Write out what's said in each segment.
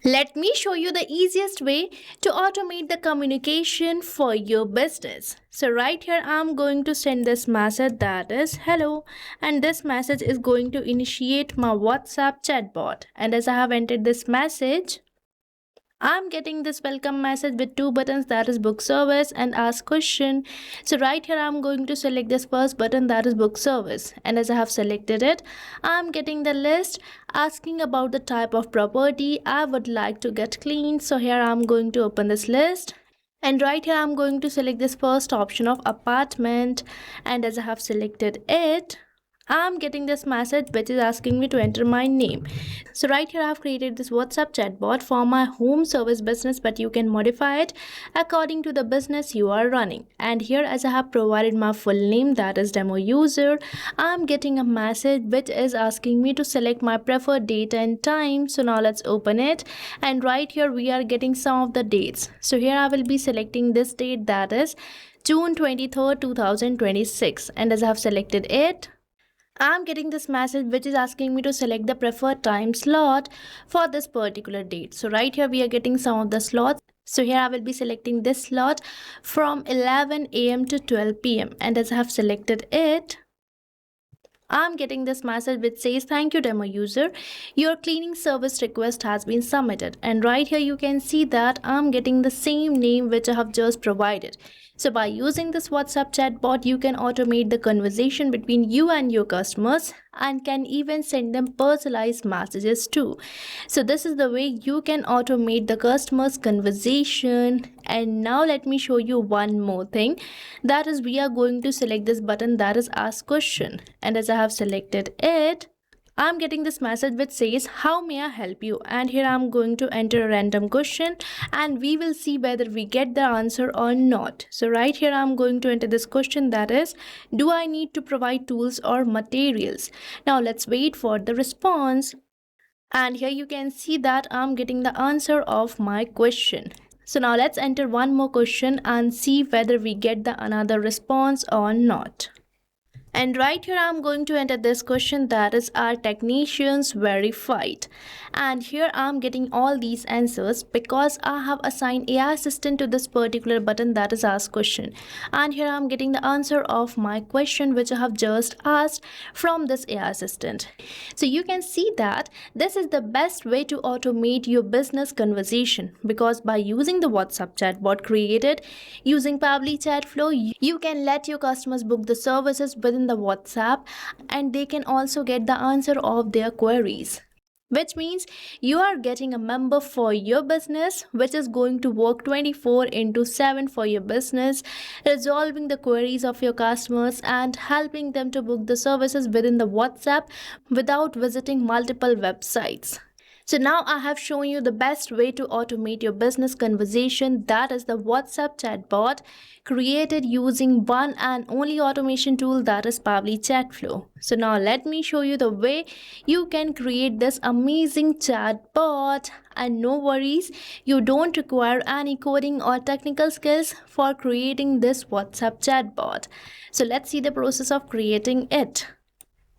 Let me show you the easiest way to automate the communication for your business. So right here I'm going to send this message that is hello, and this message is going to initiate my WhatsApp chatbot. And as I have entered this message, I'm getting this welcome message with two buttons, that is book service and ask question. So right here I'm going to select this first button, that is book service, and as I have selected it, I'm getting the list asking about the type of property I would like to get cleaned. So here I'm going to open this list, and right here I'm going to select this first option of apartment, and as I have selected it, I'm getting this message which is asking me to enter my name. So right here I have created this WhatsApp chatbot for my home service business, but you can modify it according to the business you are running. And here, as I have provided my full name, that is demo user, I'm getting a message which is asking me to select my preferred date and time. So now let's open it, and right here we are getting some of the dates. So here I will be selecting this date, that is June 23rd 2026, and as I have selected it, I'm getting this message which is asking me to select the preferred time slot for this particular date. So right here we are getting some of the slots. So here I will be selecting this slot from 11 a.m. to 12 p.m. and as I have selected it, I'm getting this message which says thank you demo user, your cleaning service request has been submitted. And right here you can see that I'm getting the same name which I have just provided. So by using this WhatsApp chatbot, you can automate the conversation between you and your customers and can even send them personalized messages too. So this is the way you can automate the customer's conversation. And now let me show you one more thing, that is we are going to select this button, that is ask question, and as I have selected it, I'm getting this message which says how may I help you, and here I'm going to enter a random question and we will see whether we get the answer or not. So right here I'm going to enter this question, that is do I need to provide tools or materials. Now let's wait for the response, and here you can see that I'm getting the answer of my question. So now let's enter one more question and see whether we get the another response or not. And right here I'm going to enter this question, that is are technicians verified, and here I'm getting all these answers because I have assigned AI assistant to this particular button, that is ask question, and here I'm getting the answer of my question which I have just asked from this AI assistant. So you can see that this is the best way to automate your business conversation, because by using the WhatsApp chatbot created using Pabbly Chatflow, you can let your customers book the services within the WhatsApp, and they can also get the answer of their queries, which means you are getting a member for your business which is going to work 24/7 for your business, resolving the queries of your customers and helping them to book the services within the WhatsApp without visiting multiple websites. So now I have shown you the best way to automate your business conversation, that is the WhatsApp chatbot created using one and only automation tool, that is Pabbly Chatflow. So now let me show you the way you can create this amazing chatbot, and no worries, you don't require any coding or technical skills for creating this WhatsApp chatbot. So let's see the process of creating it.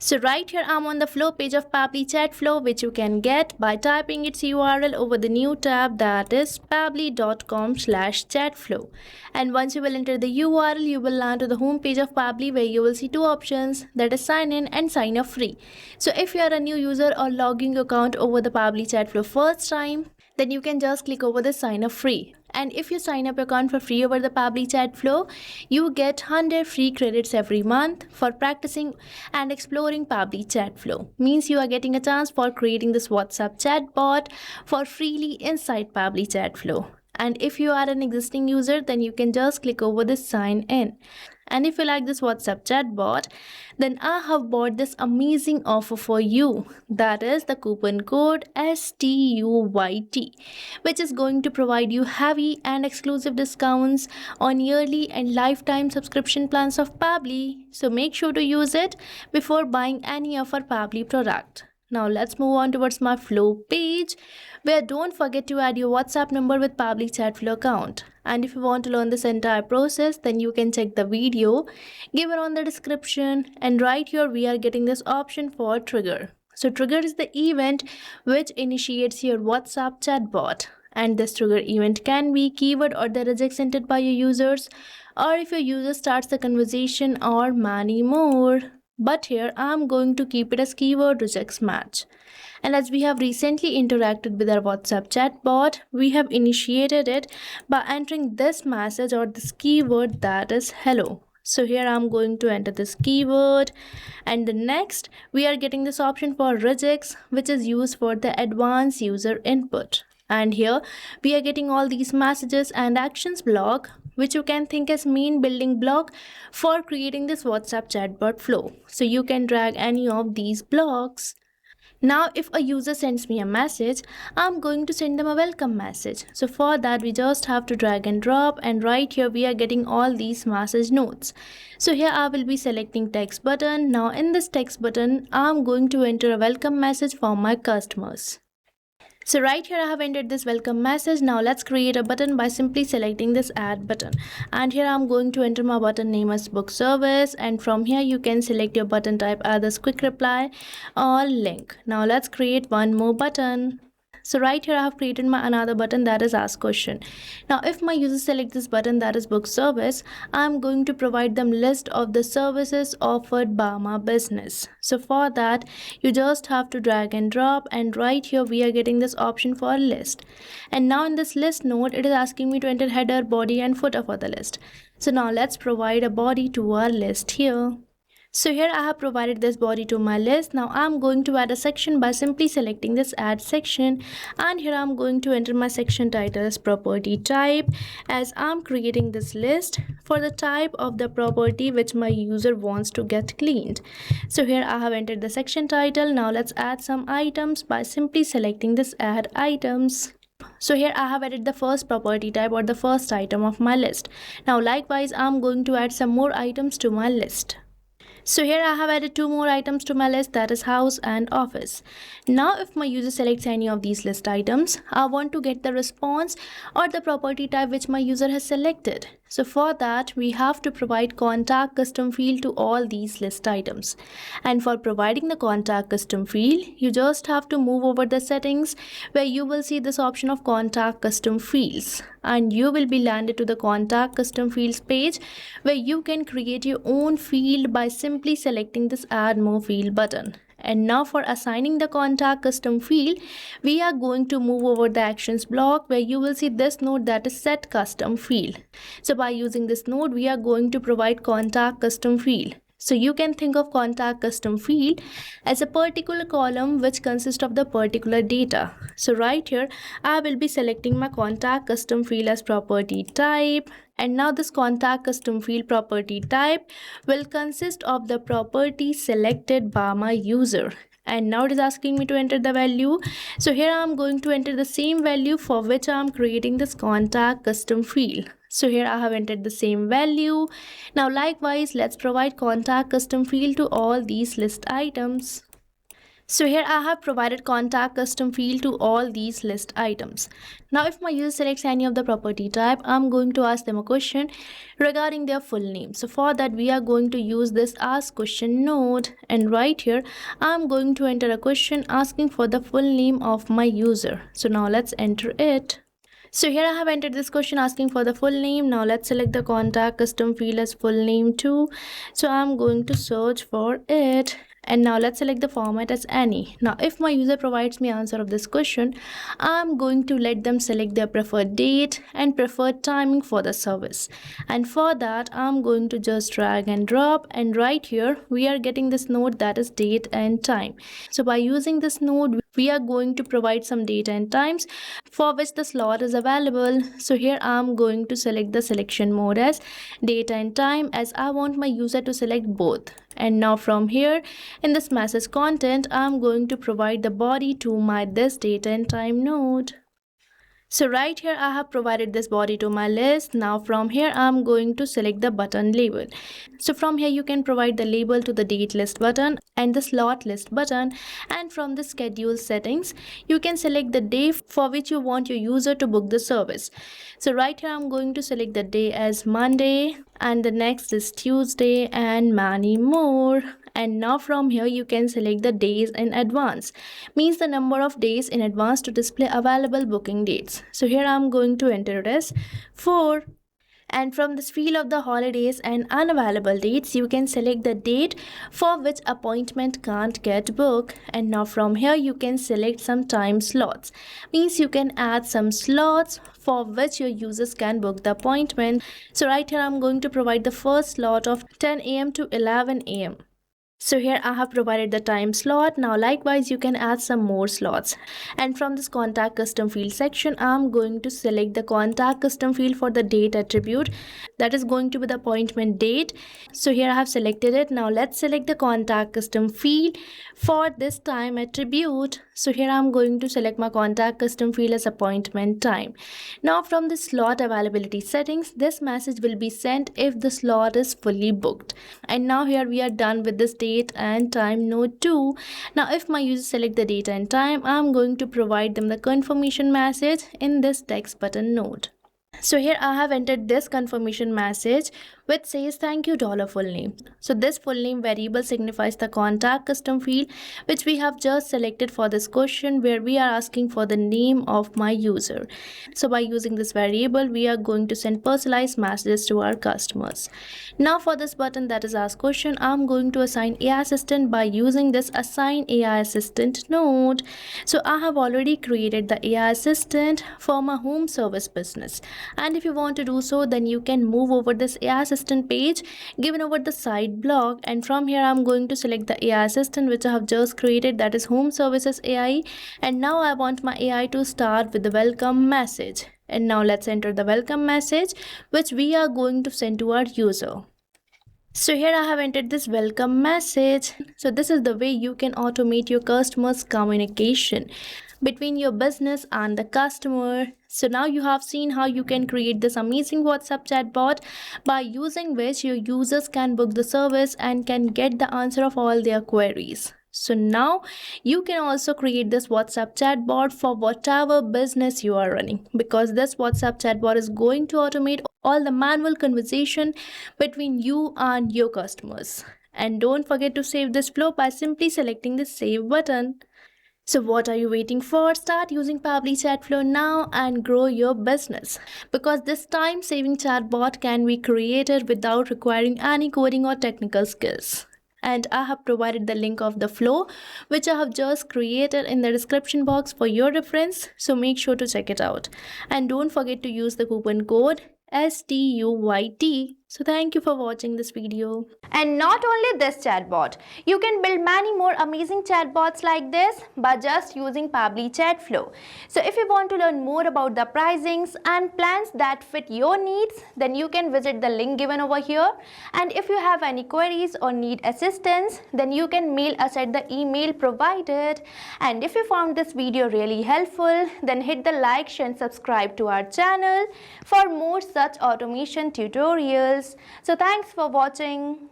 So right here I'm on the flow page of Pabbly Chatflow, which you can get by typing its URL over the new tab, that is pabbly.com/chatflow. And once you will enter the URL, you will land to the home page of Pabbly where you will see two options, that is sign in and sign up free. So if you are a new user or logging your account over the Pabbly Chatflow first time, then you can just click over the sign up free. And if you sign up your account for free over the Pabbly Chatflow, you get 100 free credits every month for practicing and exploring Pabbly Chatflow. Means you are getting a chance for creating this WhatsApp chatbot for freely inside Pabbly Chatflow. And if you are an existing user, then you can just click over this sign in. And if you like this WhatsApp chatbot, then I have bought this amazing offer for you, that is the coupon code STUYT, which is going to provide you heavy and exclusive discounts on yearly and lifetime subscription plans of Pabbly. So make sure to use it before buying any of our Pabbly product. Now let's move on towards my flow page, where don't forget to add your WhatsApp number with Pabbly Chatflow account. And if you want to learn this entire process, then you can check the video given on the description, and right here we are getting this option for trigger. So trigger is the event which initiates your WhatsApp chatbot. And this trigger event can be keyword or the reject entered by your users, or if your user starts the conversation, or many more. But here I'm going to keep it as keyword rejects match. And as we have recently interacted with our WhatsApp chatbot, we have initiated it by entering this message or this keyword, that is hello. So here I'm going to enter this keyword, and the next we are getting this option for regex, which is used for the advanced user input. And here we are getting all these messages and actions block, which you can think as main building block for creating this WhatsApp chatbot flow. So you can drag any of these blocks. Now if a user sends me a message, I'm going to send them a welcome message. So for that we just have to drag and drop, and right here we are getting all these message notes. So here I will be selecting text button. Now in this text button I'm going to enter a welcome message for my customers. So right here I have entered this welcome message. Now let's create a button by simply selecting this add button, and here I'm going to enter my button name as book service, and from here you can select your button type as quick reply or link. Now let's create one more button. So right here I have created my another button, that is ask question. Now if my users select this button, that is book service, I'm going to provide them list of the services offered by my business. So for that you just have to drag and drop, and right here we are getting this option for list. And now in this list node it is asking me to enter header, body and footer for the list. So now let's provide a body to our list here. So here I have provided this body to my list. Now I'm going to add a section by simply selecting this add section, and here I'm going to enter my section title as property type, as I'm creating this list for the type of the property which my user wants to get cleaned. So here I have entered the section title. Now let's add some items by simply selecting this add items. So here I have added the first property type or the first item of my list. Now likewise I'm going to add some more items to my list. So here I have added two more items to my list, that is house and office. Now if my user selects any of these list items, I want to get the response or the property type which my user has selected. So for that we have to provide contact custom field to all these list items. And for providing the contact custom field, you just have to move over the settings where you will see this option of contact custom fields, and you will be landed to the contact custom fields page where you can create your own field by simply selecting this add more field button. And now for assigning the contact custom field, we are going to move over the actions block where you will see this node, that is set custom field. So by using this node we are going to provide contact custom field. So you can think of contact custom field as a particular column which consists of the particular data. So right here I will be selecting my contact custom field as property type, and now this contact custom field property type will consist of the property selected by my user. And now it is asking me to enter the value. So here I am going to enter the same value for which I am creating this contact custom field. So here I have entered the same value. Now likewise let's provide contact custom field to all these list items. So here I have provided contact custom field to all these list items. Now if my user selects any of the property type, I'm going to ask them a question regarding their full name. So for that we are going to use this ask question node, and right here I'm going to enter a question asking for the full name of my user. So now let's enter it. So here I have entered this question asking for the full name. Now let's select the contact custom field as full name too. So I'm going to search for it. And now let's select the format as any. Now if my user provides me answer of this question, I'm going to let them select their preferred date and preferred timing for the service. And for that I'm going to just drag and drop, and right here we are getting this node, that is date and time. So by using this node we are going to provide some date and times for which the slot is available. So here I'm going to select the selection mode as date and time, as I want my user to select both. And now from here in this message content I'm going to provide the body to my this date and time node. So right here I have provided this body to my list. Now from here I'm going to select the button label. So from here you can provide the label to the date list button and the slot list button, and from the schedule settings you can select the day for which you want your user to book the service. So right here I'm going to select the day as Monday, and the next is Tuesday, and many more. And now from here you can select the days in advance, means the number of days in advance to display available booking dates. So here I'm going to enter it as 4. And from this field of the holidays and unavailable dates, you can select the date for which appointment can't get booked. And now from here you can select some time slots, means you can add some slots for which your users can book the appointment. So right here I'm going to provide the first slot of 10 a.m. to 11 a.m. So here I have provided the time slot. Now likewise you can add some more slots. And from this contact custom field section, I'm going to select the contact custom field for the date attribute. That is going to be the appointment date. So here I have selected it. Now let's select the contact custom field for this time attribute. So here I'm going to select my contact custom field as appointment time. Now from the slot availability settings, this message will be sent if the slot is fully booked. And now here we are done with this date and time node 2. Now if my users select the date and time, I'm going to provide them the confirmation message in this text button node. So here I have entered this confirmation message which says thank you $full name. So this full name variable signifies the contact custom field which we have just selected for this question, where we are asking for the name of my user. So by using this variable, we are going to send personalized messages to our customers. Now for this button, that is ask question, I'm going to assign AI assistant by using this assign AI assistant node. So I have already created the AI assistant for my home service business. And if you want to do so, then you can move over this AI assistant page given over the side block, and from here I'm going to select the AI assistant which I have just created, that is home services AI. And now I want my AI to start with the welcome message. And now let's enter the welcome message which we are going to send to our user. So here I have entered this welcome message. So this is the way you can automate your customers' communication between your business and the customer. So now you have seen how you can create this amazing WhatsApp chatbot by using which your users can book the service and can get the answer of all their queries. So now you can also create this WhatsApp chatbot for whatever business you are running, because this WhatsApp chatbot is going to automate all the manual conversation between you and your customers. And don't forget to save this flow by simply selecting the save button. So what are you waiting for? Start using Pabbly Chatflow now and grow your business, because this time-saving chatbot can be created without requiring any coding or technical skills. And I have provided the link of the flow which I have just created in the description box for your reference, so make sure to check it out. And don't forget to use the coupon code STUYT. So thank you for watching this video. And not only this chatbot, you can build many more amazing chatbots like this by just using Pabbly Chatflow. So if you want to learn more about the pricings and plans that fit your needs, then you can visit the link given over here. And if you have any queries or need assistance, then you can mail us at the email provided. And if you found this video really helpful, then hit the like, share and subscribe to our channel for more such automation tutorials. So thanks for watching.